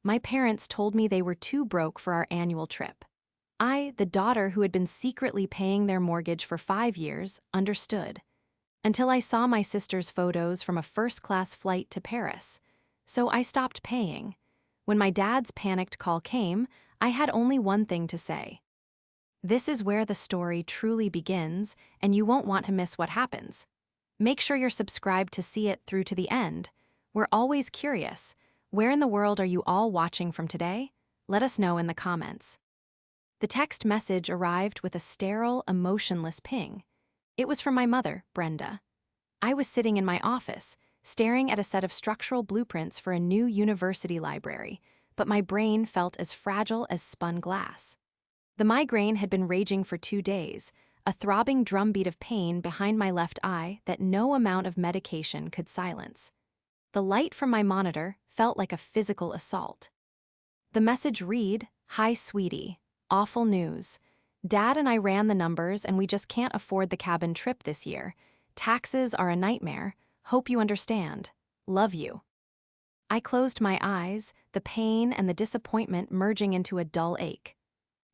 My parents told me they were too broke for our annual trip. I, the daughter who had been secretly paying their mortgage for 5 years, understood. Until I saw my sister's photos from a first-class flight to Paris. So I stopped paying. When my dad's panicked call came, I had only one thing to say. This is where the story truly begins, and you won't want to miss what happens. Make sure you're subscribed to see it through to the end. We're always curious. Where in the world are you all watching from today? Let us know in the comments. The text message arrived with a sterile, emotionless ping. It was from my mother, Brenda. I was sitting in my office, staring at a set of structural blueprints for a new university library, but my brain felt as fragile as spun glass. The migraine had been raging for 2 days, a throbbing drumbeat of pain behind my left eye that no amount of medication could silence. The light from my monitor felt like a physical assault. The message read, "Hi, sweetie. Awful news. Dad and I ran the numbers and we just can't afford the cabin trip this year. Taxes are a nightmare. Hope you understand. Love you." I closed my eyes, the pain and the disappointment merging into a dull ache.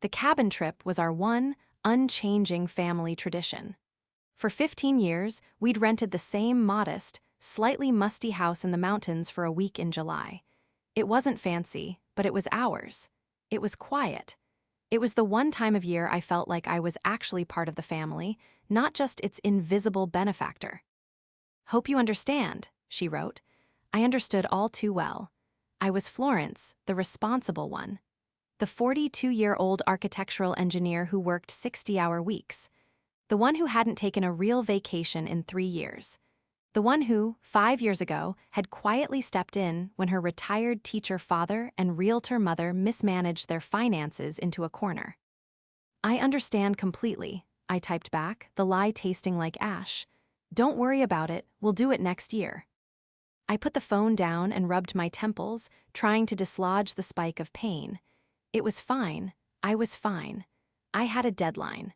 The cabin trip was our one, unchanging family tradition. For 15 years, we'd rented the same modest, slightly musty house in the mountains for a week in July. It wasn't fancy, but it was ours. It was quiet. It was the one time of year I felt like I was actually part of the family, not just its invisible benefactor. "Hope you understand," she wrote. I understood all too well. I was Florence, the responsible one. The 42-year-old architectural engineer who worked 60-hour weeks. The one who hadn't taken a real vacation in 3 years. The one who, 5 years ago, had quietly stepped in when her retired teacher father and realtor mother mismanaged their finances into a corner. "I understand completely," I typed back, the lie tasting like ash. "Don't worry about it, we'll do it next year." I put the phone down and rubbed my temples, trying to dislodge the spike of pain. It was fine. I was fine. I had a deadline.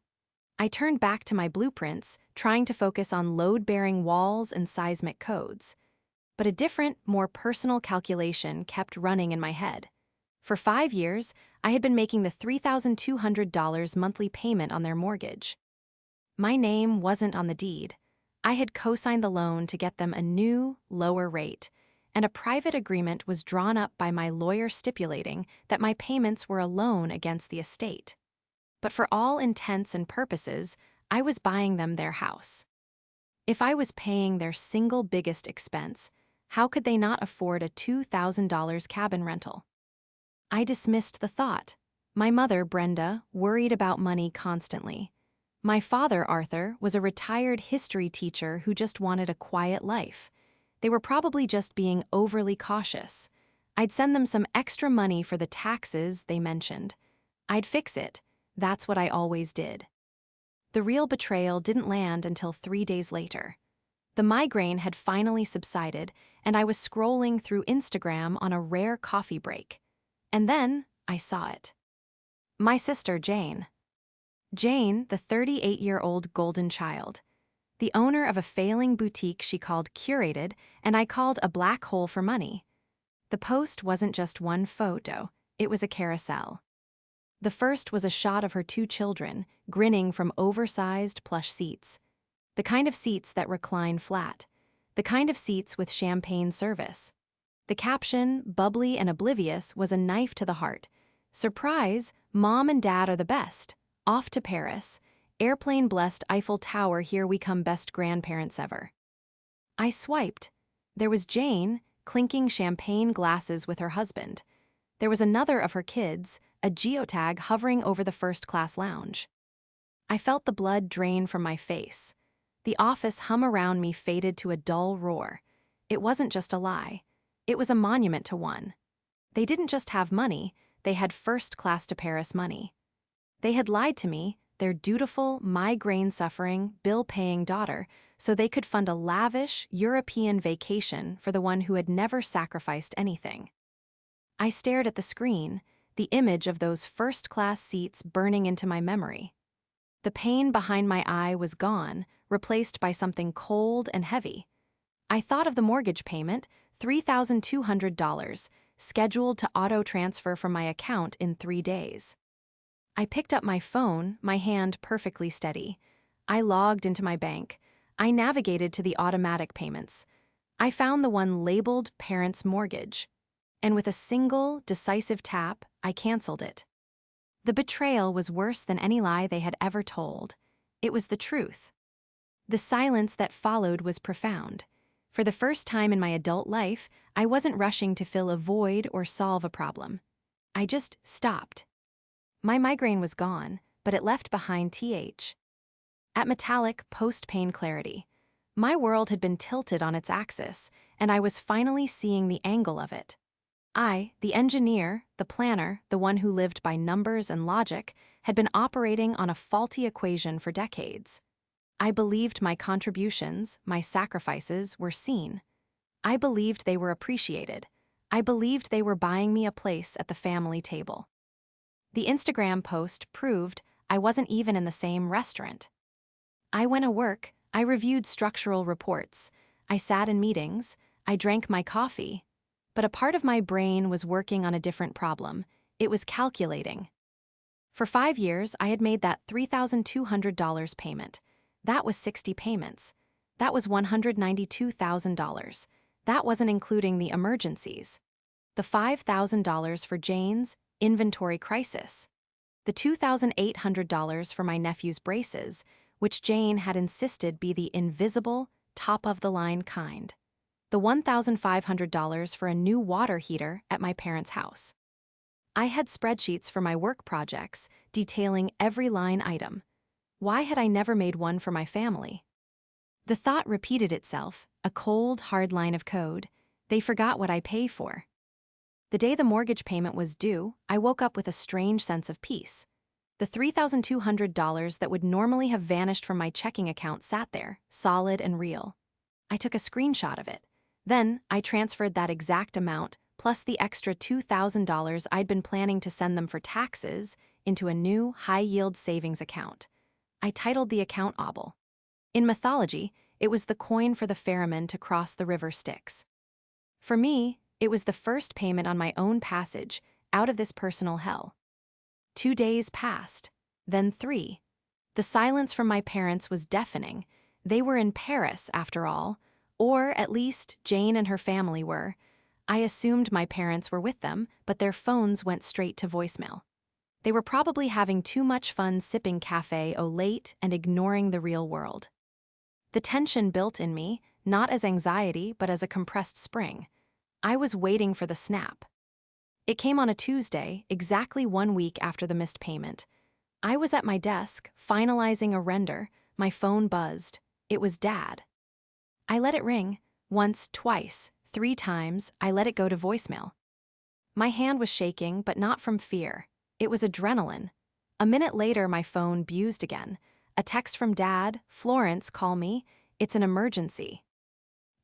I turned back to my blueprints, trying to focus on load-bearing walls and seismic codes. But a different, more personal calculation kept running in my head. For 5 years, I had been making the $3,200 monthly payment on their mortgage. My name wasn't on the deed. I had co-signed the loan to get them a new, lower rate, and a private agreement was drawn up by my lawyer stipulating that my payments were a loan against the estate. But for all intents and purposes, I was buying them their house. If I was paying their single biggest expense, how could they not afford a $2,000 cabin rental? I dismissed the thought. My mother, Brenda, worried about money constantly. My father, Arthur, was a retired history teacher who just wanted a quiet life. They were probably just being overly cautious. I'd send them some extra money for the taxes they mentioned. I'd fix it. That's what I always did. The real betrayal didn't land until 3 days later. The migraine had finally subsided, and I was scrolling through Instagram on a rare coffee break. And then I saw it. My sister, Jane. Jane, the 38-year-old golden child. The owner of a failing boutique she called Curated, and I called a black hole for money. The post wasn't just one photo, it was a carousel. The first was a shot of her 2 children, grinning from oversized plush seats. The kind of seats that recline flat. The kind of seats with champagne service. The caption, bubbly and oblivious, was a knife to the heart. "Surprise, Mom and Dad are the best. Off to Paris. Airplane-blessed Eiffel Tower, here we come, best grandparents ever." I swiped. There was Jane, clinking champagne glasses with her husband. There was another of her kids, a geotag hovering over the first-class lounge. I felt the blood drain from my face. The office hum around me faded to a dull roar. It wasn't just a lie. It was a monument to one. They didn't just have money, they had first-class to Paris money. They had lied to me, their dutiful, migraine-suffering, bill-paying daughter, so they could fund a lavish, European vacation for the one who had never sacrificed anything. I stared at the screen, the image of those first-class seats burning into my memory. The pain behind my eye was gone, replaced by something cold and heavy. I thought of the mortgage payment, $3,200, scheduled to auto-transfer from my account in 3 days. I picked up my phone, my hand perfectly steady. I logged into my bank. I navigated to the automatic payments. I found the one labeled Parents' Mortgage. And with a single, decisive tap, I canceled it. The betrayal was worse than any lie they had ever told. It was the truth. The silence that followed was profound. For the first time in my adult life, I wasn't rushing to fill a void or solve a problem. I just stopped. My migraine was gone, but it left behind at metallic post-pain clarity. My world had been tilted on its axis, and I was finally seeing the angle of it. I, the engineer, the planner, the one who lived by numbers and logic, had been operating on a faulty equation for decades. I believed my contributions, my sacrifices, were seen. I believed they were appreciated. I believed they were buying me a place at the family table. The Instagram post proved I wasn't even in the same restaurant. I went to work, I reviewed structural reports, I sat in meetings, I drank my coffee. But a part of my brain was working on a different problem. It was calculating. For 5 years, I had made that $3,200 payment. That was 60 payments. That was $192,000. That wasn't including the emergencies. The $5,000 for Jane's inventory crisis. The $2,800 for my nephew's braces, which Jane had insisted be the invisible, top-of-the-line kind. The $1,500 for a new water heater at my parents' house. I had spreadsheets for my work projects detailing every line item. Why had I never made one for my family? The thought repeated itself, a cold, hard line of code. They forgot what I pay for. The day the mortgage payment was due, I woke up with a strange sense of peace. The $3,200 that would normally have vanished from my checking account sat there, solid and real. I took a screenshot of it. Then, I transferred that exact amount, plus the extra $2,000 I'd been planning to send them for taxes, into a new, high-yield savings account. I titled the account Obel. In mythology, it was the coin for the ferryman to cross the river Styx. For me, it was the first payment on my own passage out of this personal hell. 2 days passed, then 3. The silence from my parents was deafening. They were in Paris, after all, or at least Jane and her family were. I assumed my parents were with them, but their phones went straight to voicemail. They were probably having too much fun sipping café au lait and ignoring the real world. The tension built in me, not as anxiety but as a compressed spring. I was waiting for the snap. It came on a Tuesday, exactly 1 week after the missed payment. I was at my desk, finalizing a render. My phone buzzed. It was Dad. I let it ring. Once, twice, 3 times, I let it go to voicemail. My hand was shaking, but not from fear. It was adrenaline. A minute later, my phone buzzed again. A text from Dad, "Florence, call me. It's an emergency."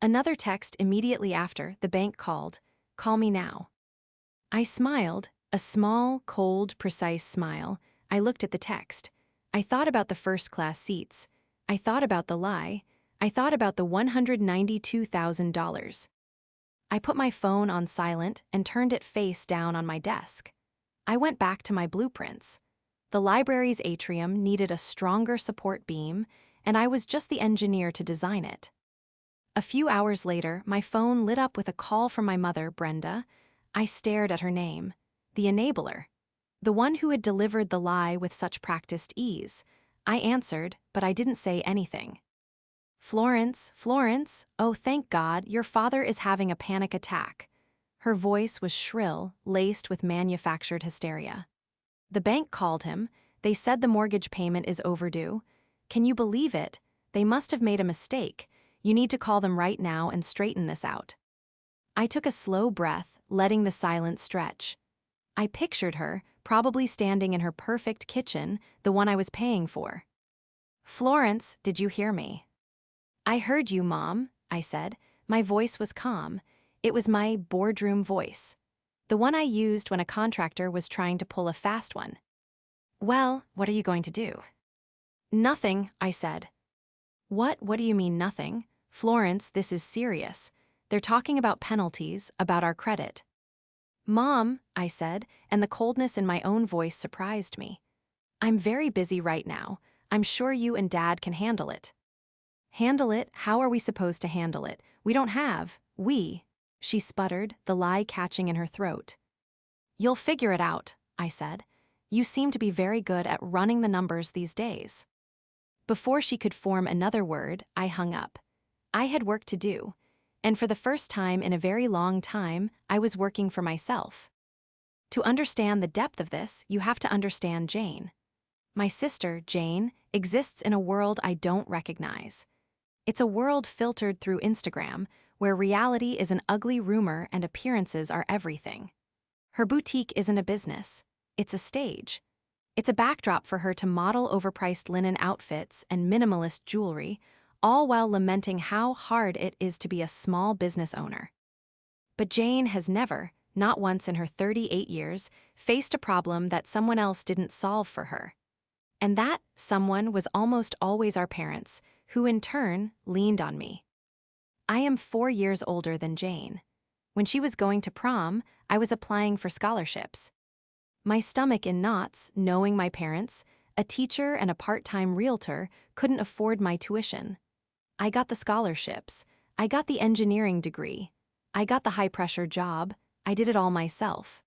Another text immediately after, the bank called, "Call me now." I smiled, a small, cold, precise smile. I looked at the text. I thought about the first-class seats. I thought about the lie. I thought about the $192,000. I put my phone on silent and turned it face down on my desk. I went back to my blueprints. The library's atrium needed a stronger support beam, and I was just the engineer to design it. A few hours later, my phone lit up with a call from my mother, Brenda. I stared at her name. The enabler. The one who had delivered the lie with such practiced ease. I answered, but I didn't say anything. "Florence, Florence, oh thank God, your father is having a panic attack." Her voice was shrill, laced with manufactured hysteria. "The bank called him. They said the mortgage payment is overdue. Can you believe it? They must have made a mistake. You need to call them right now and straighten this out." I took a slow breath, letting the silence stretch. I pictured her, probably standing in her perfect kitchen, the one I was paying for. "Florence, did you hear me?" "I heard you, Mom," I said. My voice was calm. It was my boardroom voice. The one I used when a contractor was trying to pull a fast one. "Well, what are you going to do?" "Nothing," I said. What do you mean nothing? Florence, this is serious. They're talking about penalties, about our credit." Mom, I said, and the coldness in my own voice surprised me. I'm very busy right now. I'm sure you and Dad can handle it. Handle it? How are we supposed to handle it? We don't have. She sputtered, the lie catching in her throat. You'll figure it out, I said. You seem to be very good at running the numbers these days. Before she could form another word, I hung up. I had work to do, and for the first time in a very long time, I was working for myself. To understand the depth of this, you have to understand Jane. My sister, Jane, exists in a world I don't recognize. It's a world filtered through Instagram, where reality is an ugly rumor and appearances are everything. Her boutique isn't a business, it's a stage. It's a backdrop for her to model overpriced linen outfits and minimalist jewelry, all while lamenting how hard it is to be a small business owner. But Jane has never, not once in her 38 years, faced a problem that someone else didn't solve for her. And that someone was almost always our parents, who in turn leaned on me. I am 4 years older than Jane. When she was going to prom, I was applying for scholarships. My stomach in knots, knowing my parents, a teacher and a part-time realtor, couldn't afford my tuition. I got the scholarships. I got the engineering degree. I got the high-pressure job. I did it all myself.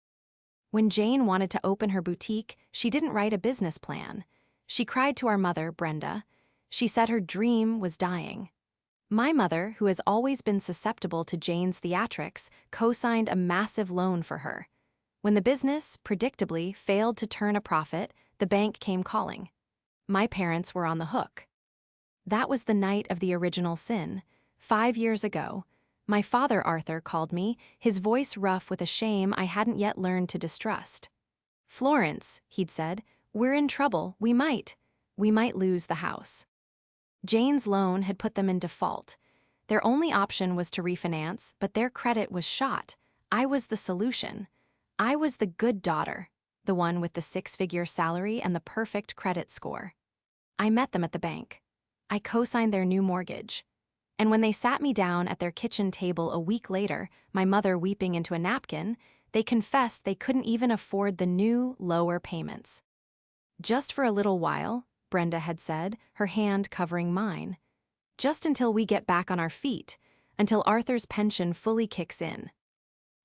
When Jane wanted to open her boutique, she didn't write a business plan. She cried to our mother, Brenda. She said her dream was dying. My mother, who has always been susceptible to Jane's theatrics, co-signed a massive loan for her. When the business, predictably, failed to turn a profit, the bank came calling. My parents were on the hook. That was the night of the original sin. 5 years ago, my father Arthur called me, his voice rough with a shame I hadn't yet learned to distrust. Florence, he'd said, we're in trouble, we might lose the house. Jane's loan had put them in default. Their only option was to refinance, but their credit was shot. I was the solution. I was the good daughter, the one with the 6-figure salary and the perfect credit score. I met them at the bank. I co-signed their new mortgage. And when they sat me down at their kitchen table a week later, my mother weeping into a napkin, they confessed they couldn't even afford the new, lower payments. Just for a little while, Brenda had said, her hand covering mine. Just until we get back on our feet, until Arthur's pension fully kicks in.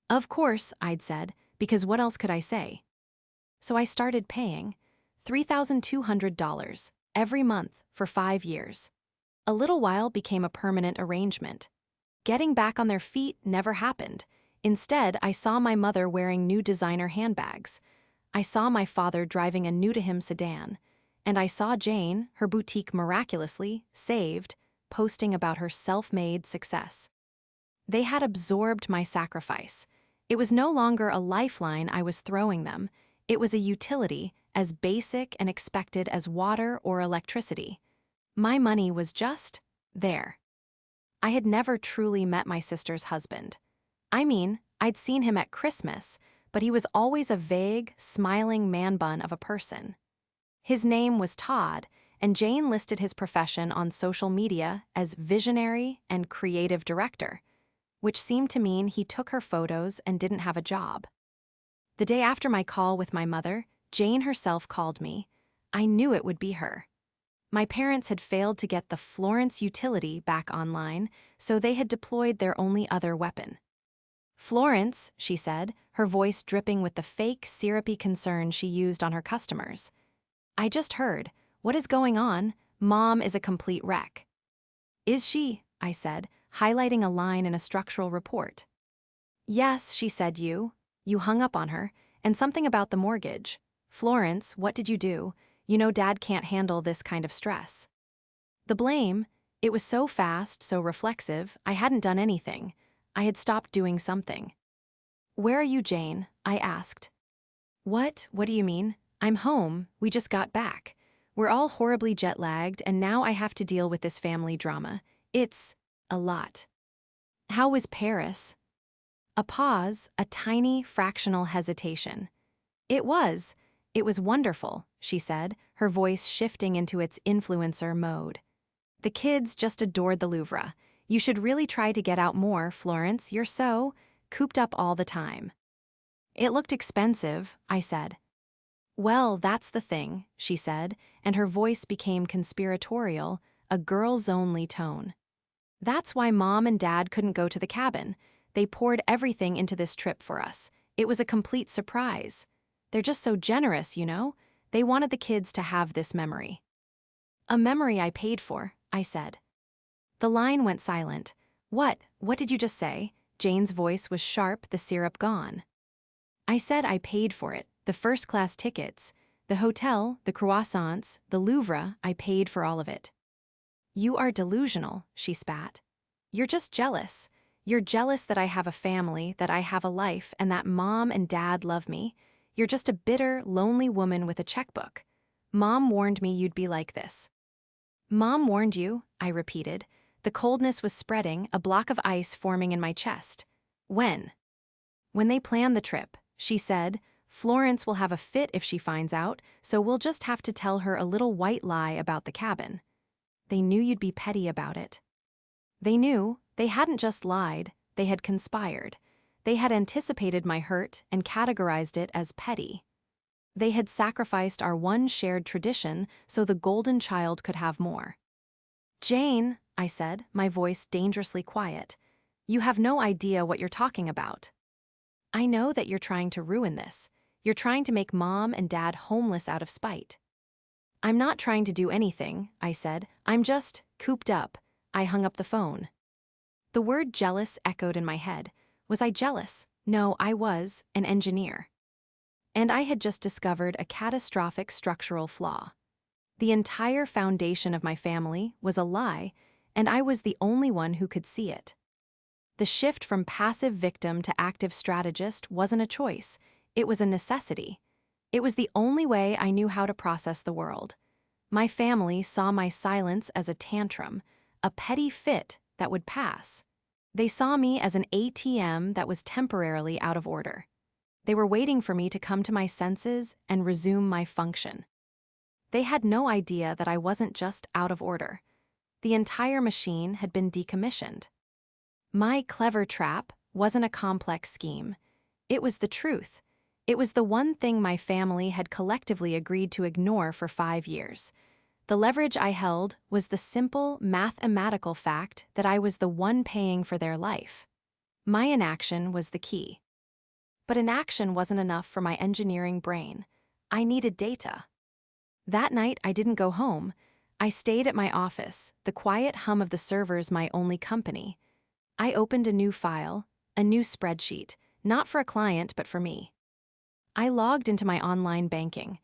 Of course, I'd said, because what else could I say? So I started paying $3,200 every month for 5 years. A little while became a permanent arrangement. Getting back on their feet never happened. Instead, I saw my mother wearing new designer handbags. I saw my father driving a new-to-him sedan. And I saw Jane, her boutique miraculously saved, posting about her self-made success. They had absorbed my sacrifice. It was no longer a lifeline I was throwing them. It was a utility, as basic and expected as water or electricity. My money was just there. I had never truly met my sister's husband. I mean, I'd seen him at Christmas, but he was always a vague, smiling man-bun of a person. His name was Todd, and Jane listed his profession on social media as visionary and creative director, which seemed to mean he took her photos and didn't have a job. The day after my call with my mother, Jane herself called me. I knew it would be her. My parents had failed to get the Florence utility back online, so they had deployed their only other weapon. Florence, she said, her voice dripping with the fake, syrupy concern she used on her customers. I just heard. What is going on? Mom is a complete wreck. Is she? I said, highlighting a line in a structural report. Yes, she said, you hung up on her, and something about the mortgage. Florence, what did you do? You know Dad can't handle this kind of stress. The blame, it was so fast, so reflexive, I hadn't done anything. I had stopped doing something. Where are you, Jane? I asked. What do you mean? I'm home, we just got back. We're all horribly jet-lagged, and now I have to deal with this family drama. It's a lot. How was Paris? A pause, a tiny, fractional hesitation. It was wonderful, she said, her voice shifting into its influencer mode. The kids just adored the Louvre. You should really try to get out more, Florence, you're so cooped up all the time. It looked expensive, I said. Well, that's the thing, she said, and her voice became conspiratorial, a girls-only tone. That's why Mom and Dad couldn't go to the cabin. They poured everything into this trip for us. It was a complete surprise. They're just so generous, you know? They wanted the kids to have this memory. A memory I paid for, I said. The line went silent. What did you just say? Jane's voice was sharp, the syrup gone. I said I paid for it, the first-class tickets, the hotel, the croissants, the Louvre, I paid for all of it. You are delusional, she spat. You're just jealous. You're jealous that I have a family, that I have a life, and that Mom and Dad love me. You're just a bitter, lonely woman with a checkbook. Mom warned me you'd be like this. Mom warned you, I repeated. The coldness was spreading, a block of ice forming in my chest. When? When they planned the trip, she said. Florence will have a fit if she finds out, so we'll just have to tell her a little white lie about the cabin. They knew you'd be petty about it. They knew. They hadn't just lied, they had conspired. They had anticipated my hurt and categorized it as petty. They had sacrificed our one shared tradition so the golden child could have more. Jane, I said, my voice dangerously quiet, you have no idea what you're talking about. I know that you're trying to ruin this. You're trying to make Mom and Dad homeless out of spite. I'm not trying to do anything, I said. I'm just cooped up. I hung up the phone. The word jealous echoed in my head. Was I jealous? No, I was an engineer. And I had just discovered a catastrophic structural flaw. The entire foundation of my family was a lie, and I was the only one who could see it. The shift from passive victim to active strategist wasn't a choice. It was a necessity. It was the only way I knew how to process the world. My family saw my silence as a tantrum, a petty fit that would pass. They saw me as an ATM that was temporarily out of order. They were waiting for me to come to my senses and resume my function. They had no idea that I wasn't just out of order. The entire machine had been decommissioned. My clever trap wasn't a complex scheme. It was the truth. It was the one thing my family had collectively agreed to ignore for 5 years. The leverage I held was the simple, mathematical fact that I was the one paying for their life. My inaction was the key. But inaction wasn't enough for my engineering brain. I needed data. That night, I didn't go home. I stayed at my office, the quiet hum of the servers my only company. I opened a new file, a new spreadsheet, not for a client but for me. I logged into my online banking.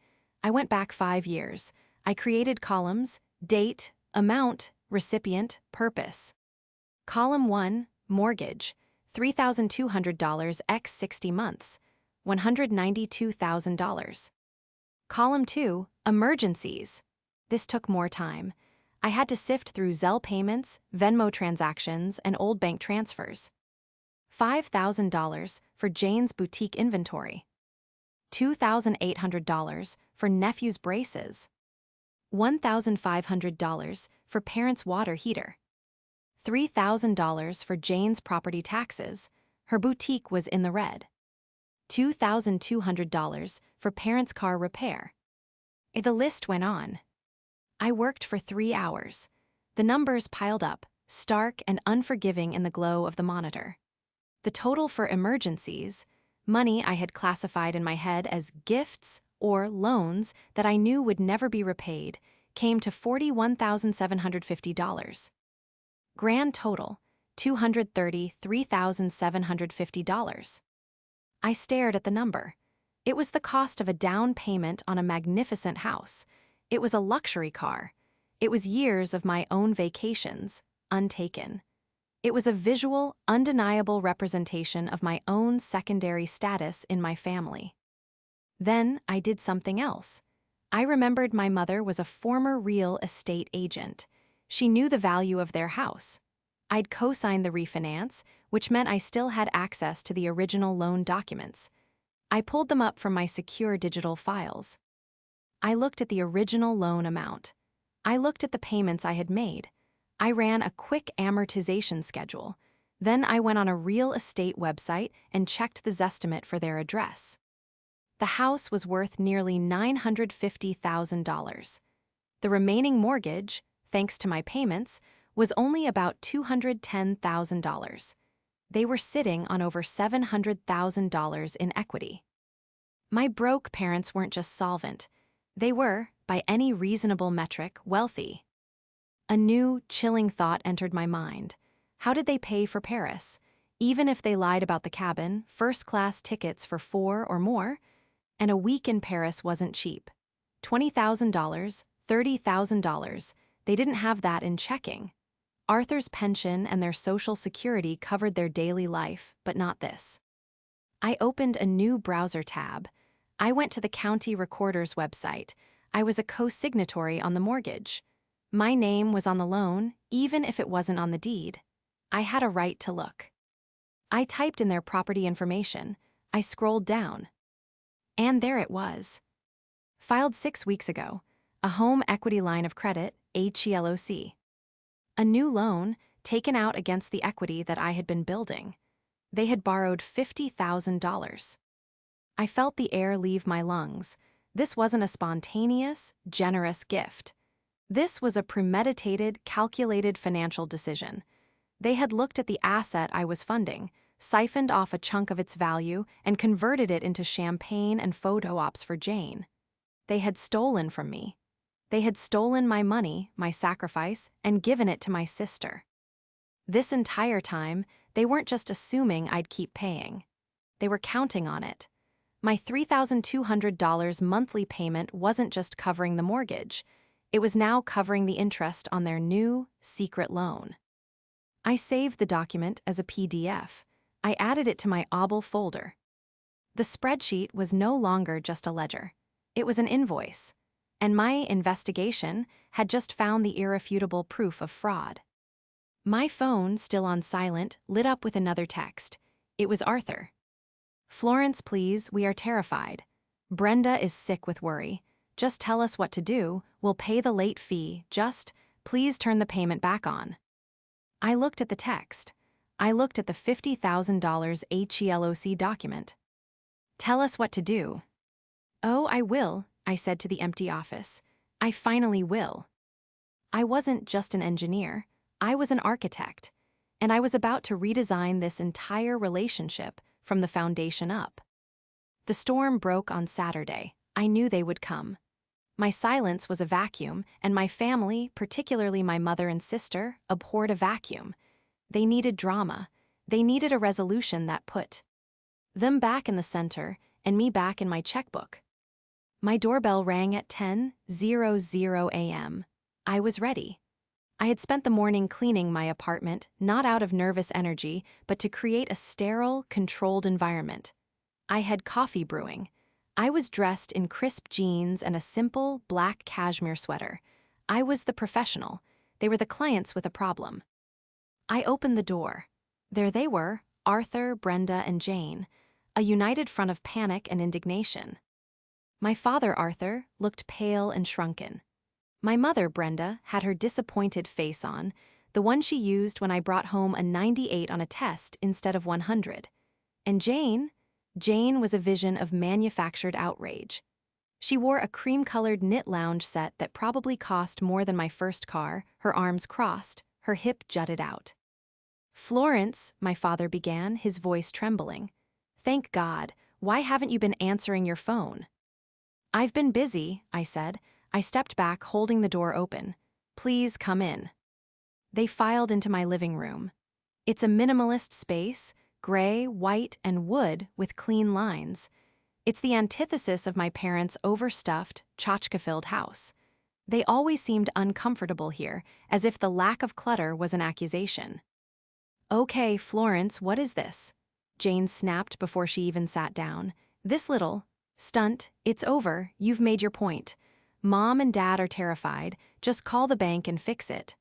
I went back 5 years. I created columns, date, amount, recipient, purpose. Column 1, mortgage, $3,200 x 60 months, $192,000. Column 2, emergencies. This took more time. I had to sift through Zelle payments, Venmo transactions, and old bank transfers. $5,000 for Jane's boutique inventory. $2,800 for nephew's braces. $1,500 for parents' water heater. $3,000 for Jane's property taxes. Her boutique was in the red. $2,200 for parents' car repair. The list went on. I worked for 3 hours. The numbers piled up, stark and unforgiving in the glow of the monitor. The total for emergencies, money I had classified in my head as gifts or loans that I knew would never be repaid, came to $41,750. Grand total, $233,750. I stared at the number. It was the cost of a down payment on a magnificent house. It was a luxury car. It was years of my own vacations, untaken. It was a visual, undeniable representation of my own secondary status in my family. Then I did something else. I remembered my mother was a former real estate agent. She knew the value of their house. I'd co-signed the refinance, which meant I still had access to the original loan documents. I pulled them up from my secure digital files. I looked at the original loan amount. I looked at the payments I had made. I ran a quick amortization schedule. Then I went on a real estate website and checked the Zestimate for their address. The house was worth nearly $950,000. The remaining mortgage, thanks to my payments, was only about $210,000. They were sitting on over $700,000 in equity. My broke parents weren't just solvent. They were, by any reasonable metric, wealthy. A new, chilling thought entered my mind. How did they pay for Paris? Even if they lied about the cabin, first-class tickets for 4 or more, and a week in Paris wasn't cheap. $20,000, $30,000, they didn't have that in checking. Arthur's pension and their social security covered their daily life, but not this. I opened a new browser tab. I went to the county recorder's website. I was a co-signatory on the mortgage. My name was on the loan, even if it wasn't on the deed. I had a right to look. I typed in their property information. I scrolled down. And there it was. Filed 6 weeks ago. A home equity line of credit, HELOC. A new loan, taken out against the equity that I had been building. They had borrowed $50,000. I felt the air leave my lungs. This wasn't a spontaneous, generous gift. This was a premeditated, calculated financial decision. They had looked at the asset I was funding, siphoned off a chunk of its value, and converted it into champagne and photo ops for Jane. They had stolen from me. They had stolen my money, my sacrifice, and given it to my sister. This entire time, they weren't just assuming I'd keep paying. They were counting on it. My $3,200 monthly payment wasn't just covering the mortgage. It was now covering the interest on their new, secret loan. I saved the document as a PDF. I added it to my OBL folder. The spreadsheet was no longer just a ledger. It was an invoice. And my investigation had just found the irrefutable proof of fraud. My phone, still on silent, lit up with another text. It was Arthur. "Florence, please, we are terrified. Brenda is sick with worry. Just tell us what to do, we'll pay the late fee, please turn the payment back on." I looked at the text. I looked at the $50,000 HELOC document. "Tell us what to do." "Oh, I will," I said to the empty office. "I finally will." I wasn't just an engineer. I was an architect. And I was about to redesign this entire relationship from the foundation up. The storm broke on Saturday. I knew they would come. My silence was a vacuum, and my family, particularly my mother and sister, abhorred a vacuum. They needed drama. They needed a resolution that put them back in the center and me back in my checkbook. My doorbell rang at 10:00 a.m. I was ready. I had spent the morning cleaning my apartment, not out of nervous energy, but to create a sterile, controlled environment. I had coffee brewing. I was dressed in crisp jeans and a simple, black cashmere sweater. I was the professional. They were the clients with a problem. I opened the door. There they were, Arthur, Brenda, and Jane, a united front of panic and indignation. My father, Arthur, looked pale and shrunken. My mother, Brenda, had her disappointed face on, the one she used when I brought home a 98 on a test instead of 100. And Jane was a vision of manufactured outrage. She wore a cream-colored knit lounge set that probably cost more than my first car, her arms crossed, her hip jutted out. "Florence," my father began, his voice trembling. "Thank God, why haven't you been answering your phone?" "I've been busy," I said. I stepped back, holding the door open. "Please come in." They filed into my living room. It's a minimalist space, gray, white, and wood with clean lines. It's the antithesis of my parents' overstuffed, tchotchke-filled house. They always seemed uncomfortable here, as if the lack of clutter was an accusation. "Okay, Florence, what is this?" Jane snapped before she even sat down. "This little stunt, it's over, you've made your point. Mom and Dad are terrified, just call the bank and fix it."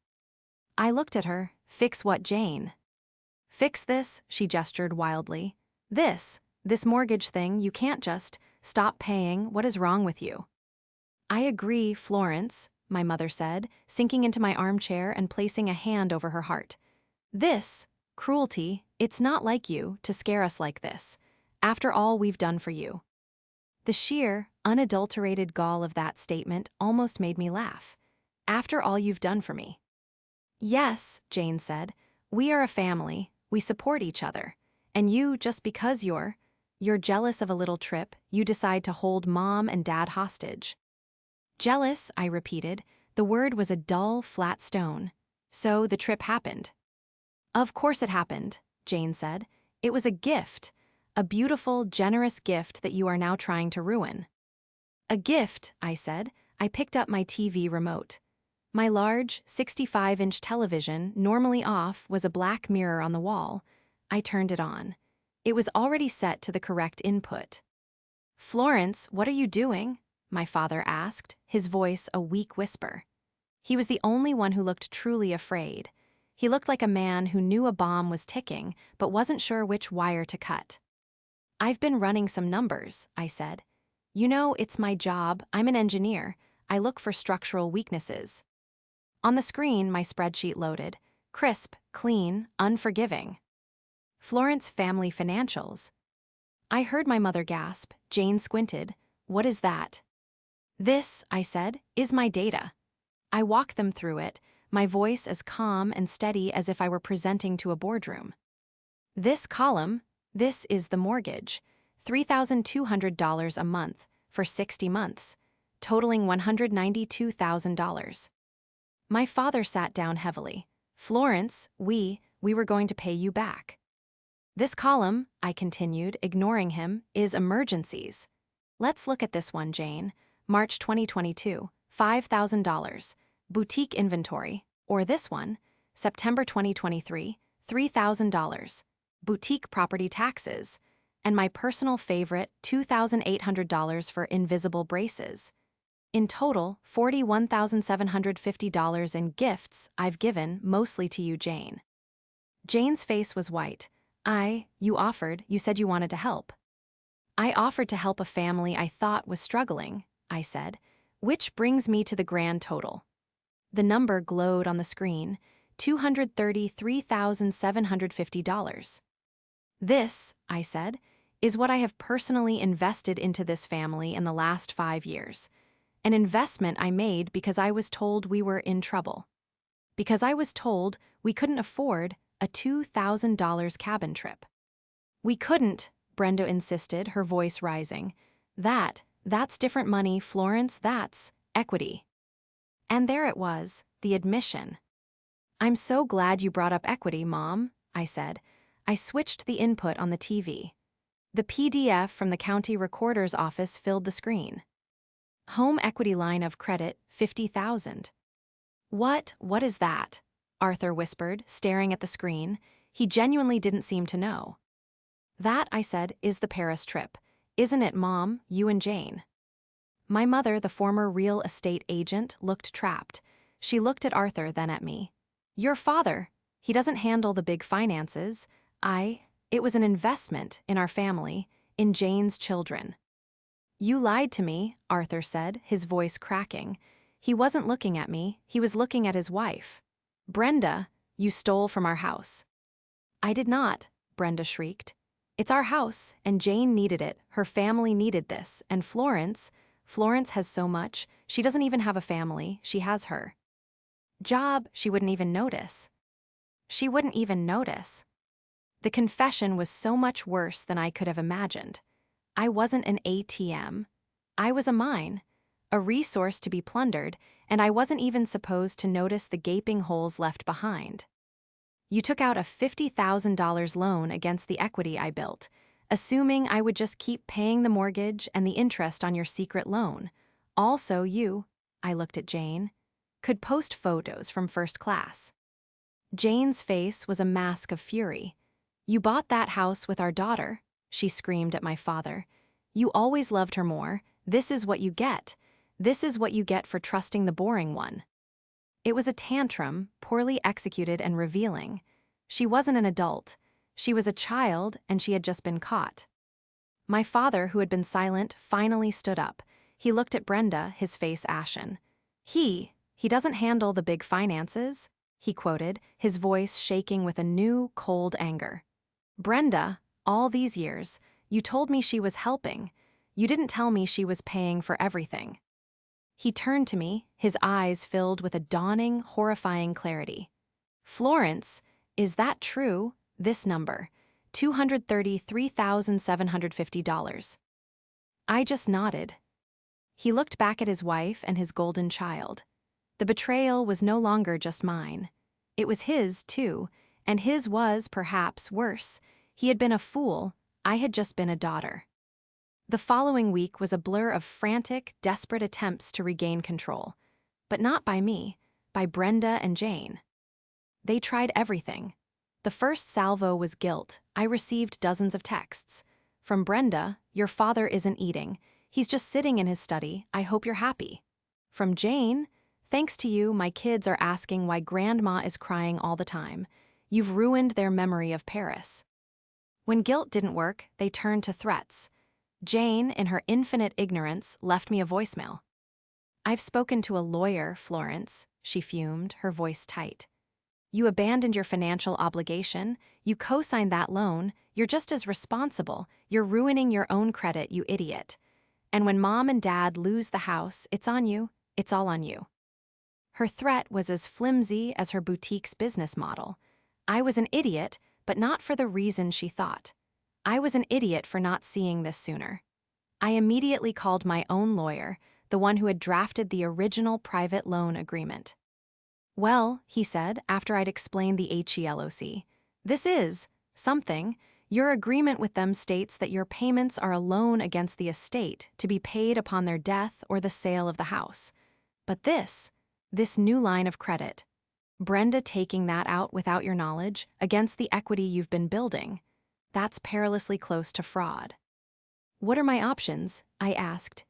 I looked at her. "Fix what, Jane?" "Fix this," she gestured wildly. This mortgage thing, you can't just stop paying, what is wrong with you?" "I agree, Florence," my mother said, sinking into my armchair and placing a hand over her heart. This Cruelty, it's not like you to scare us like this, after all we've done for you. The sheer, unadulterated gall of that statement almost made me laugh. After all you've done for me. Yes, Jane said, we are a family, we support each other. And you, just because you're jealous of a little trip, you decide to hold Mom and Dad hostage. Jealous, I repeated. The word was a dull, flat stone. So the trip happened. Of course it happened, Jane said. It was a gift. A beautiful, generous gift that you are now trying to ruin. A gift, I said. I picked up my TV remote. My large, 65-inch television, normally off, was a black mirror on the wall. I turned it on. It was already set to the correct input. Florence, what are you doing? My father asked, his voice a weak whisper. He was the only one who looked truly afraid. He looked like a man who knew a bomb was ticking, but wasn't sure which wire to cut. I've been running some numbers, I said. You know, it's my job. I'm an engineer. I look for structural weaknesses. On the screen, my spreadsheet loaded. Crisp, clean, unforgiving. Florence Family Financials. I heard my mother gasp. Jane squinted. What is that? This, I said, is my data. I walked them through it, my voice as calm and steady as if I were presenting to a boardroom. This column, this is the mortgage, $3,200 a month for 60 months, totaling $192,000. My father sat down heavily. Florence, we were going to pay you back. This column, I continued, ignoring him, is emergencies. Let's look at this one, Jane. March 2022, $5,000. Boutique inventory. Or this one, September 2023, $3,000. Boutique property taxes. And my personal favorite, $2,800 for invisible braces. In total, $41,750 in gifts I've given, mostly to you, Jane. Jane's face was white. You said you wanted to help. I offered to help a family I thought was struggling, I said, which brings me to the grand total. The number glowed on the screen, $233,750. This, I said, is what I have personally invested into this family in the last 5 years. An investment I made because I was told we were in trouble. Because I was told we couldn't afford a $2,000 cabin trip. We couldn't, Brenda insisted, her voice rising. That's different money, Florence, that's equity. And there it was, the admission. I'm so glad you brought up equity, Mom, I said. I switched the input on the TV. The PDF from the county recorder's office filled the screen. Home equity line of credit, $50,000. What is that? Arthur whispered, staring at the screen. He genuinely didn't seem to know. That, I said, is the Paris trip. Isn't it, Mom, you and Jane? My mother, the former real estate agent, looked trapped. She looked at Arthur, then at me. Your father, he doesn't handle the big finances. It was an investment in our family, in Jane's children. You lied to me, Arthur said, his voice cracking. He wasn't looking at me, he was looking at his wife. Brenda, you stole from our house. I did not, Brenda shrieked. It's our house, and Jane needed it, her family needed this, and Florence has so much, she doesn't even have a family, she has her job, she wouldn't even notice. She wouldn't even notice. The confession was so much worse than I could have imagined. I wasn't an ATM. I was a mine, a resource to be plundered, and I wasn't even supposed to notice the gaping holes left behind. You took out a $50,000 loan against the equity I built, assuming I would just keep paying the mortgage and the interest on your secret loan. Also, you, I looked at Jane, could post photos from first class. Jane's face was a mask of fury. You bought that house with our daughter, she screamed at my father. You always loved her more. This is what you get. This is what you get for trusting the boring one. It was a tantrum, poorly executed and revealing. She wasn't an adult. She was a child, and she had just been caught. My father, who had been silent, finally stood up. He looked at Brenda, his face ashen. He doesn't handle the big finances. he quoted, his voice shaking with a new, cold anger. Brenda, all these years, you told me she was helping. You didn't tell me she was paying for everything. He turned to me, his eyes filled with a dawning, horrifying clarity. Florence, is that true? This number, $233,750. I just nodded. He looked back at his wife and his golden child. The betrayal was no longer just mine. It was his, too, and his was, perhaps, worse. He had been a fool, I had just been a daughter. The following week was a blur of frantic, desperate attempts to regain control. But not by me, by Brenda and Jane. They tried everything. The first salvo was guilt. I received dozens of texts. From Brenda, your father isn't eating. He's just sitting in his study. I hope you're happy. From Jane, thanks to you, my kids are asking why Grandma is crying all the time. You've ruined their memory of Paris. When guilt didn't work, they turned to threats. Jane, in her infinite ignorance, left me a voicemail. I've spoken to a lawyer, Florence, she fumed, her voice tight. You abandoned your financial obligation, you co-signed that loan, you're just as responsible, you're ruining your own credit, you idiot. And when Mom and Dad lose the house, it's on you, it's all on you. Her threat was as flimsy as her boutique's business model. I was an idiot, but not for the reason she thought. I was an idiot for not seeing this sooner. I immediately called my own lawyer, the one who had drafted the original private loan agreement. Well, he said, after I'd explained the HELOC, this is something. Your agreement with them states that your payments are a loan against the estate to be paid upon their death or the sale of the house. But this new line of credit, Brenda taking that out without your knowledge, against the equity you've been building, that's perilously close to fraud. What are my options? I asked.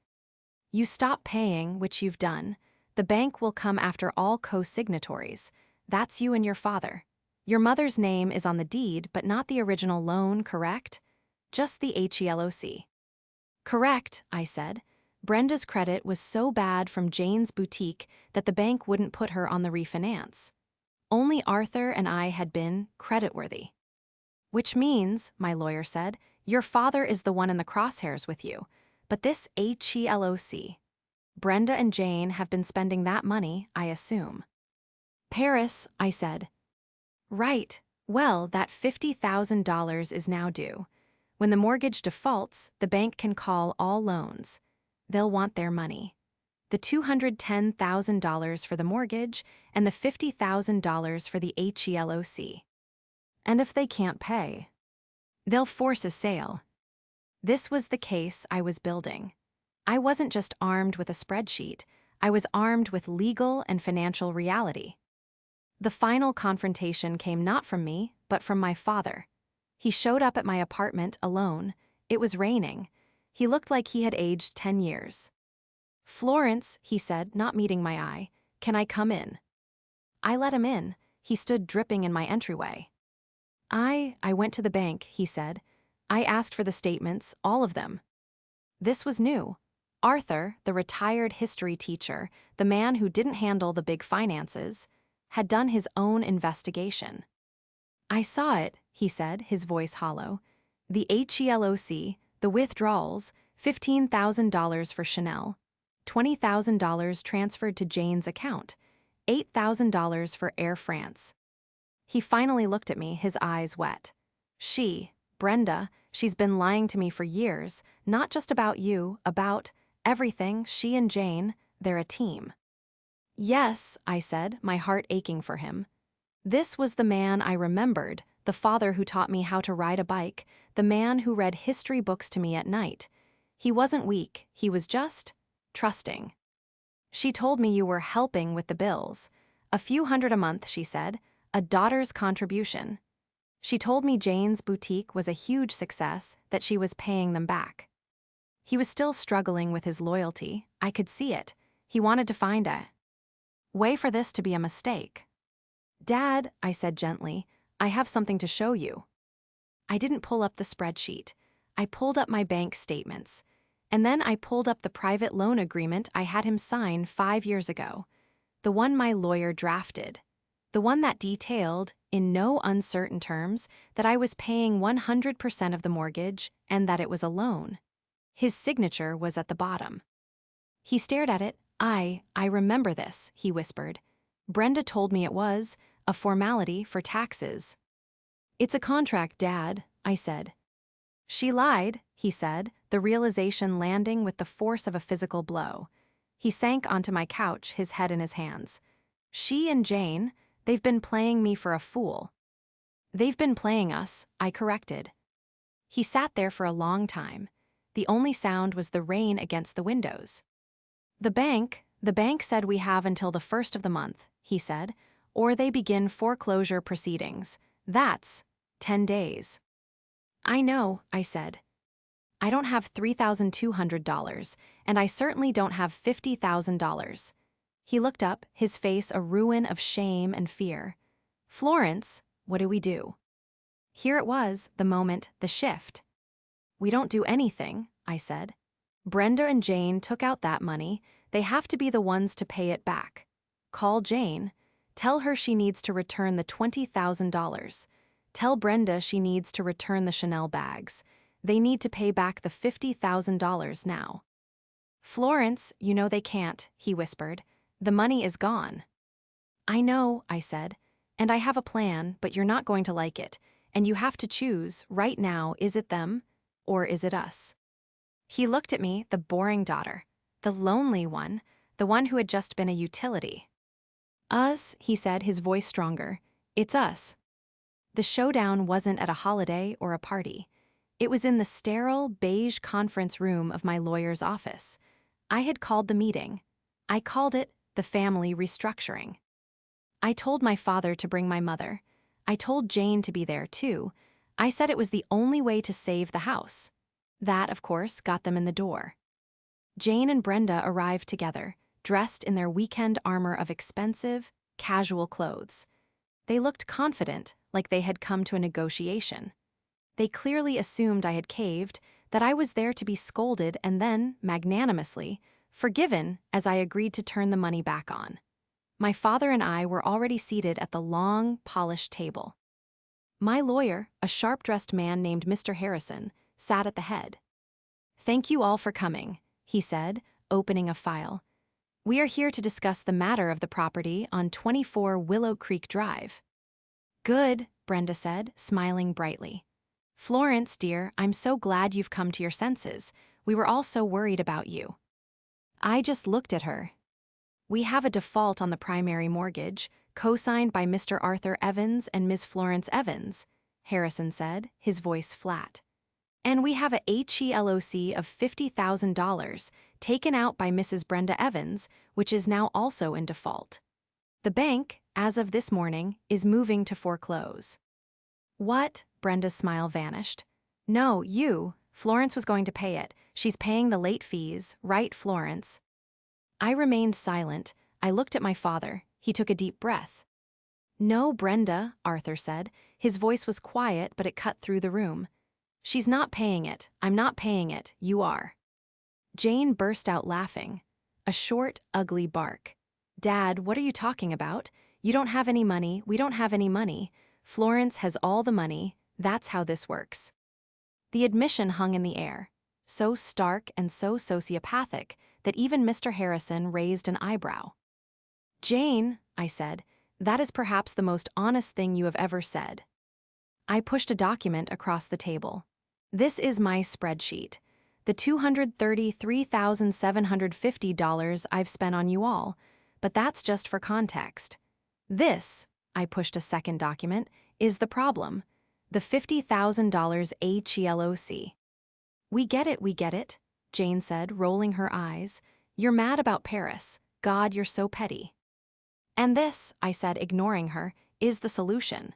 You stop paying, which you've done. The bank will come after all co-signatories. That's you and your father. Your mother's name is on the deed, but not the original loan, correct? Just the HELOC. Correct, I said. Brenda's credit was so bad from Jane's boutique that the bank wouldn't put her on the refinance. Only Arthur and I had been creditworthy. Which means, my lawyer said, your father is the one in the crosshairs with you. But this HELOC, Brenda and Jane have been spending that money, I assume. Paris, I said. Right. Well, that $50,000 is now due. When the mortgage defaults, the bank can call all loans. They'll want their money. The $210,000 for the mortgage and the $50,000 for the HELOC. And if they can't pay, they'll force a sale. This was the case I was building. I wasn't just armed with a spreadsheet, I was armed with legal and financial reality. The final confrontation came not from me, but from my father. He showed up at my apartment alone. It was raining. He looked like he had aged 10 years. Florence, he said, not meeting my eye, can I come in? I let him in. He stood dripping in my entryway. I went to the bank, he said. I asked for the statements, all of them. This was new. Arthur, the retired history teacher, the man who didn't handle the big finances, had done his own investigation. I saw it, he said, his voice hollow. The HELOC, the withdrawals, $15,000 for Chanel, $20,000 transferred to Jane's account, $8,000 for Air France. He finally looked at me, his eyes wet. Brenda, she's been lying to me for years, not just about you, about everything. She and Jane, they're a team. Yes, I said, my heart aching for him. This was the man I remembered, the father who taught me how to ride a bike, the man who read history books to me at night. He wasn't weak, he was just trusting. She told me you were helping with the bills. A few hundred a month, she said, a daughter's contribution. She told me Jane's boutique was a huge success, that she was paying them back. He was still struggling with his loyalty. I could see it. He wanted to find a way for this to be a mistake. Dad, I said gently, I have something to show you. I didn't pull up the spreadsheet. I pulled up my bank statements. And then I pulled up the private loan agreement I had him sign 5 years ago. The one my lawyer drafted. The one that detailed, in no uncertain terms, that I was paying 100% of the mortgage and that it was a loan. His signature was at the bottom. He stared at it. I remember this, he whispered. Brenda told me it was a formality for taxes. It's a contract, Dad, I said. She lied, he said, the realization landing with the force of a physical blow. He sank onto my couch, his head in his hands. She and Jane, they've been playing me for a fool. They've been playing us, I corrected. He sat there for a long time. The only sound was the rain against the windows. The bank said we have until the 1st of the month, he said, or they begin foreclosure proceedings. That's 10 days. I know, I said. I don't have $3,200, and I certainly don't have $50,000. He looked up, his face a ruin of shame and fear. Florence, what do we do? Here it was, the moment, the shift. We don't do anything, I said. Brenda and Jane took out that money. They have to be the ones to pay it back. Call Jane. Tell her she needs to return the $20,000. Tell Brenda she needs to return the Chanel bags. They need to pay back the $50,000 now. Florence, you know they can't, he whispered. The money is gone. I know, I said. And I have a plan, but you're not going to like it. And you have to choose, right now, is it them, or is it us? He looked at me, the boring daughter, the lonely one, the one who had just been a utility. Us, he said, his voice stronger. It's us. The showdown wasn't at a holiday or a party. It was in the sterile, beige conference room of my lawyer's office. I had called the meeting. I called it the family restructuring. I told my father to bring my mother. I told Jane to be there, too. I said it was the only way to save the house. That, of course, got them in the door. Jane and Brenda arrived together, dressed in their weekend armor of expensive, casual clothes. They looked confident, like they had come to a negotiation. They clearly assumed I had caved, that I was there to be scolded and then, magnanimously, forgiven as I agreed to turn the money back on. My father and I were already seated at the long, polished table. My lawyer, a sharp-dressed man named Mr. Harrison, sat at the head. Thank you all for coming, he said, opening a file. We are here to discuss the matter of the property on 24 Willow Creek Drive. Good, Brenda said, smiling brightly. Florence, dear, I'm so glad you've come to your senses. We were all so worried about you. I just looked at her. We have a default on the primary mortgage, co-signed by Mr. Arthur Evans and Ms. Florence Evans, Harrison said, his voice flat. And we have a HELOC of $50,000 taken out by Mrs. Brenda Evans, which is now also in default. The bank, as of this morning, is moving to foreclose. What? Brenda's smile vanished. No, Florence was going to pay it. She's paying the late fees, right, Florence? I remained silent. I looked at my father. He took a deep breath. No, Brenda, Arthur said. His voice was quiet, but it cut through the room. She's not paying it. I'm not paying it. You are. Jane burst out laughing. A short, ugly bark. Dad, what are you talking about? You don't have any money. We don't have any money. Florence has all the money. That's how this works. The admission hung in the air, so stark and so sociopathic that even Mr. Harrison raised an eyebrow. Jane, I said, that is perhaps the most honest thing you have ever said. I pushed a document across the table. This is my spreadsheet. The $233,750 I've spent on you all, but that's just for context. This, I pushed a second document, is the problem. The $50,000 HELOC. We get it, Jane said, rolling her eyes. You're mad about Paris. God, you're so petty. And this, I said, ignoring her, is the solution.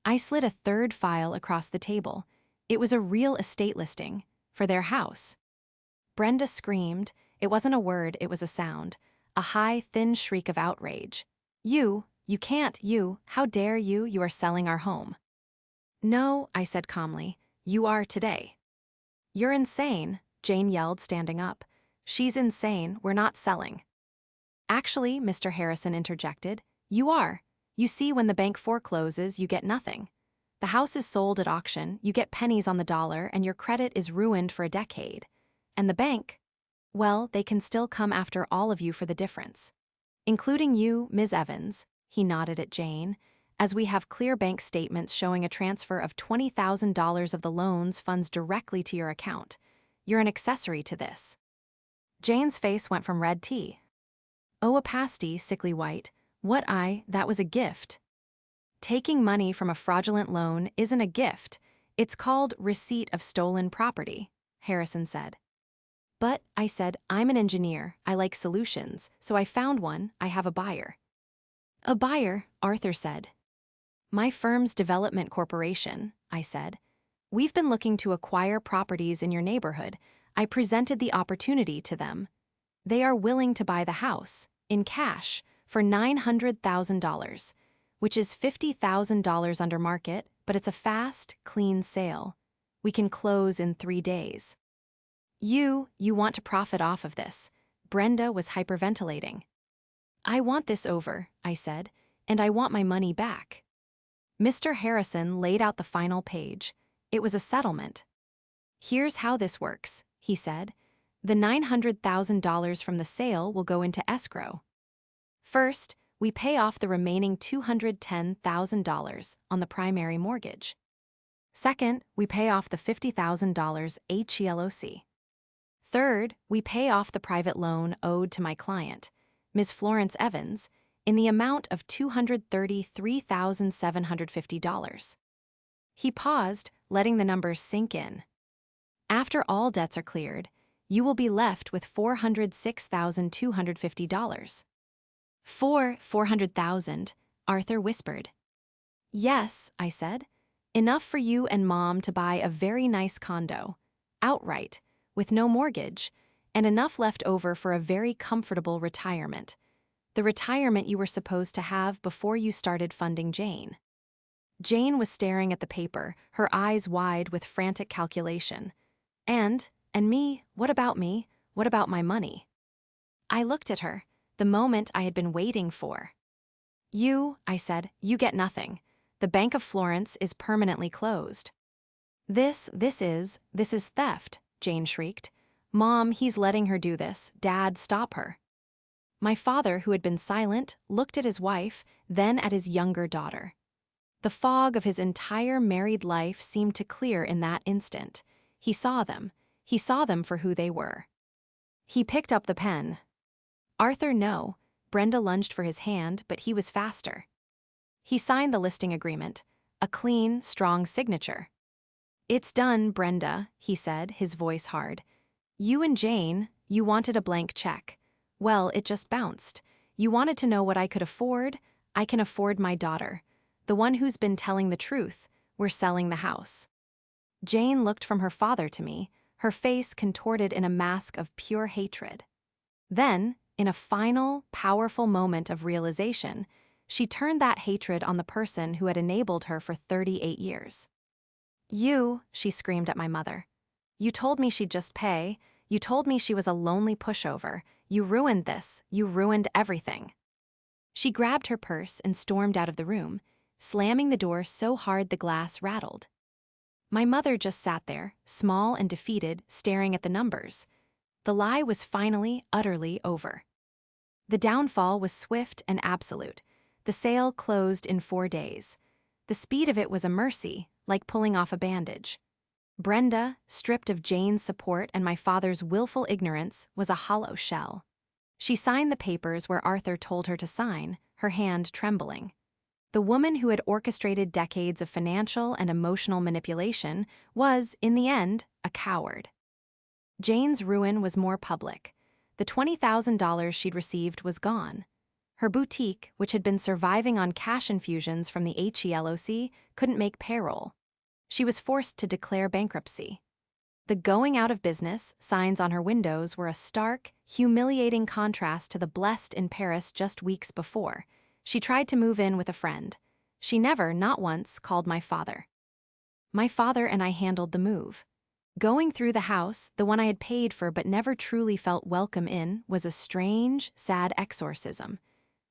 I slid a third file across the table. It was a real estate listing, for their house. Brenda screamed. It wasn't a word, it was a sound. A high, thin shriek of outrage. You can't, how dare you are selling our home. No, I said calmly, you are today. You're insane, Jane yelled, standing up. She's insane, we're not selling. Actually, Mr. Harrison interjected, you are. You see, when the bank forecloses, you get nothing. The house is sold at auction, you get pennies on the dollar, and your credit is ruined for a decade. And the bank, well, they can still come after all of you for the difference. Including you, Ms. Evans, he nodded at Jane, as we have clear bank statements showing a transfer of $20,000 of the loan's funds directly to your account. You're an accessory to this. Jane's face went from red tea. Oh, a pasty, sickly white. That was a gift. Taking money from a fraudulent loan isn't a gift. It's called receipt of stolen property, Harrison said. But, I said, I'm an engineer, I like solutions, so I found one, I have a buyer. A buyer, Arthur said. My firm's development corporation, I said. We've been looking to acquire properties in your neighborhood. I presented the opportunity to them. They are willing to buy the house, in cash, for $900,000, which is $50,000 under market, but it's a fast, clean sale. We can close in 3 days. You want to profit off of this. Brenda was hyperventilating. I want this over, I said, and I want my money back. Mr. Harrison laid out the final page. It was a settlement. Here's how this works, he said. The $900,000 from the sale will go into escrow. First, we pay off the remaining $210,000 on the primary mortgage. Second, we pay off the $50,000 HELOC. Third, we pay off the private loan owed to my client, Ms. Florence Evans, in the amount of $233,750. He paused, letting the numbers sink in. After all debts are cleared, you will be left with $406,250. $400,000, Arthur whispered. Yes, I said. Enough for you and Mom to buy a very nice condo, outright, with no mortgage, and enough left over for a very comfortable retirement. The retirement you were supposed to have before you started funding Jane. Jane was staring at the paper, her eyes wide with frantic calculation. And me, what about me? What about my money? I looked at her, the moment I had been waiting for. You, I said, you get nothing. The Bank of Florence is permanently closed. This is theft, Jane shrieked. Mom, he's letting her do this. Dad, stop her. My father, who had been silent, looked at his wife, then at his younger daughter. The fog of his entire married life seemed to clear in that instant. He saw them for who they were. He picked up the pen. Arthur, no. Brenda lunged for his hand, but he was faster. He signed the listing agreement, a clean, strong signature. It's done, Brenda, he said, his voice hard. You and Jane, you wanted a blank check. Well, it just bounced. You wanted to know what I could afford? I can afford my daughter. The one who's been telling the truth. We're selling the house. Jane looked from her father to me, her face contorted in a mask of pure hatred. Then, in a final, powerful moment of realization, she turned that hatred on the person who had enabled her for 38 years. You, she screamed at my mother. You told me she'd just pay. You told me she was a lonely pushover. You ruined this. You ruined everything. She grabbed her purse and stormed out of the room, slamming the door so hard the glass rattled. My mother just sat there, small and defeated, staring at the numbers. The lie was finally, utterly over. The downfall was swift and absolute. The sale closed in 4 days. The speed of it was a mercy, like pulling off a bandage. Brenda, stripped of Jane's support and my father's willful ignorance, was a hollow shell. She signed the papers where Arthur told her to sign, her hand trembling. The woman who had orchestrated decades of financial and emotional manipulation was, in the end, a coward. Jane's ruin was more public. The $20,000 she'd received was gone. Her boutique, which had been surviving on cash infusions from the HELOC, couldn't make payroll. She was forced to declare bankruptcy. The going out of business signs on her windows were a stark, humiliating contrast to the blessed in Paris just weeks before. She tried to move in with a friend. She never, not once, called my father. My father and I handled the move. Going through the house, the one I had paid for but never truly felt welcome in, was a strange, sad exorcism.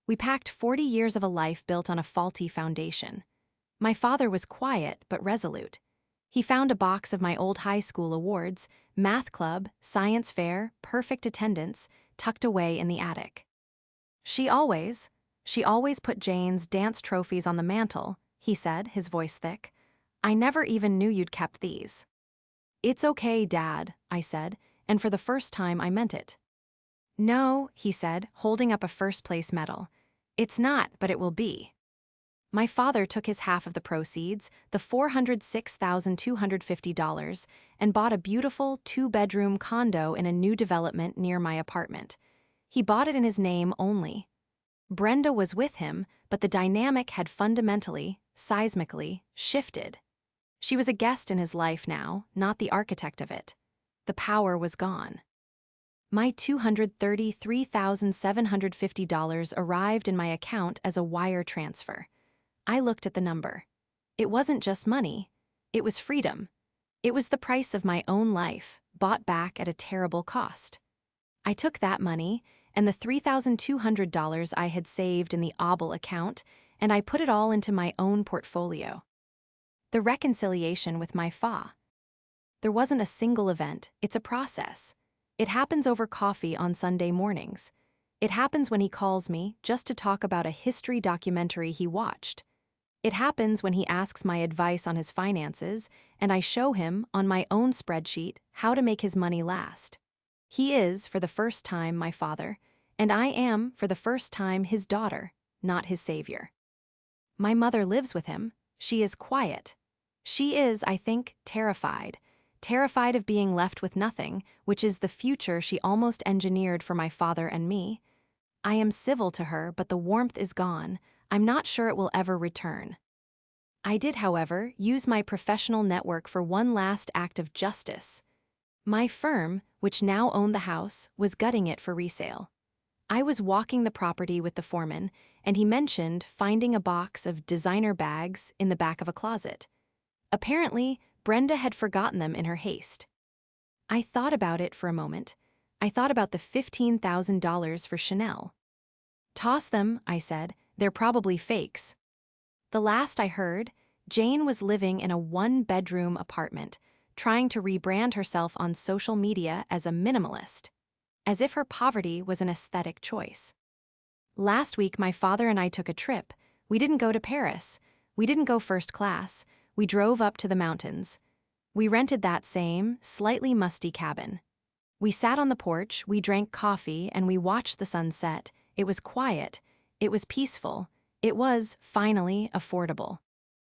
We packed 40 years of a life built on a faulty foundation. My father was quiet but resolute. He found a box of my old high school awards, math club, science fair, perfect attendance, tucked away in the attic. She always put Jane's dance trophies on the mantel, he said, his voice thick. I never even knew you'd kept these. It's okay, Dad, I said, and for the first time I meant it. No, he said, holding up a first-place medal. It's not, but it will be. My father took his half of the proceeds, the $406,250, and bought a beautiful two-bedroom condo in a new development near my apartment. He bought it in his name only. Brenda was with him, but the dynamic had fundamentally, seismically, shifted. She was a guest in his life now, not the architect of it. The power was gone. My $233,750 arrived in my account as a wire transfer. I looked at the number. It wasn't just money. It was freedom. It was the price of my own life, bought back at a terrible cost. I took that money and the $3,200 I had saved in the OBL account, and I put it all into my own portfolio. The reconciliation with my fa. There wasn't a single event, it's a process. It happens over coffee on Sunday mornings. It happens when he calls me just to talk about a history documentary he watched. It happens when he asks my advice on his finances, and I show him, on my own spreadsheet, how to make his money last. He is, for the first time, my father, and I am, for the first time, his daughter, not his savior. My mother lives with him. She is quiet. She is, I think, terrified of being left with nothing, which is the future she almost engineered for my father and me. I am civil to her, but the warmth is gone. I'm not sure it will ever return. I did, however, use my professional network for one last act of justice. My firm, which now owned the house, was gutting it for resale. I was walking the property with the foreman, and he mentioned finding a box of designer bags in the back of a closet. Apparently, Brenda had forgotten them in her haste. I thought about it for a moment. I thought about the $15,000 for Chanel. Toss them, I said. They're probably fakes. The last I heard, Jane was living in a one-bedroom apartment, trying to rebrand herself on social media as a minimalist, as if her poverty was an aesthetic choice. Last week, my father and I took a trip. We didn't go to Paris. We didn't go first class. We drove up to the mountains. We rented that same, slightly musty cabin. We sat on the porch, we drank coffee, and we watched the sunset. It was quiet. It was peaceful. It was, finally, affordable.